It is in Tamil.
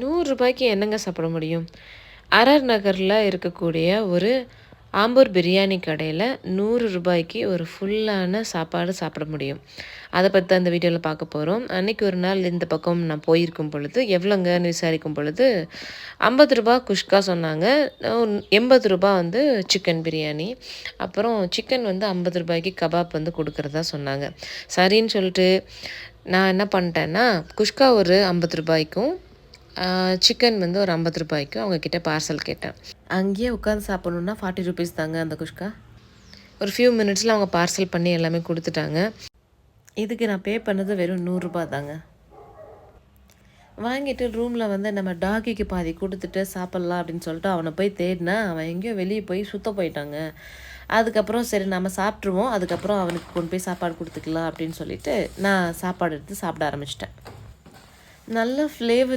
ரூ. 100க்கு என்னங்க சாப்பிட முடியும்? ஆர்ஆர் நகர்ல இருக்கக்கூடிய ஒரு ஆம்பூர் பிரியாணி கடையில ரூ. 100க்கு ஒரு ஃபுல்லான சாப்பாடு சாப்பிட முடியும். அத பத்தி தான் இந்த வீடியோல பார்க்க போறோம். அன்னைக்கு ஒரு நாள் இந்த பக்கம் நான் போயிருக்கும் பொழுது, எவ்வளோங்கன்னு விசாரிக்கும் பொழுது, ரூ. 50 குஷ்கா சொன்னாங்க. ரூ. 80 வந்து சிக்கன் பிரியாணி. அப்புறம் சிக்கன் வந்து ரூ. 50க்கு கபாப் வந்து குடுக்குறதா சொன்னாங்க. சரின்னு சொல்லிட்டு நான் என்ன பண்ணிட்டேன்னா, குஷ்கா ஒரு ரூ. 50க்கும் சிக்கன் வந்து ஒரு ரூ. 50க்கும் அவங்க கிட்ட பார்சல் கேட்டேன். அங்கேயே உட்காந்து சாப்பிடணுன்னா ₹40 தாங்க அந்த குஷ்கா. ஒரு ஃபியூ மினிட்ஸில் அவங்க பார்சல் பண்ணி எல்லாமே குடுத்துட்டாங்க. இதுக்கு நான் பே பண்ணது வெறும் ₹100 தாங்க. வாங்கிட்டு ரூமில் வந்து நம்ம டாகிக்கு பாதி குடுத்துட்டு சாப்பிட்லாம் அப்படின்னு சொல்லிட்டு அவனை போய் தேடினா, அவன் எங்கேயோ வெளியே போய் சுத்த போயிட்டாங்க. அதுக்கப்புறம் சரி நம்ம சாப்பிட்ருவோம். அதுக்கப்புறம் அவனுக்கு கொண்டு போய் சாப்பாடு குடுத்துக்கலாம் அப்படின்னு சொல்லிட்டு, நான் சாப்பாடு எடுத்து சாப்பிட ஆரம்பிச்சிட்டேன். நல்ல ஃப்ளேவர்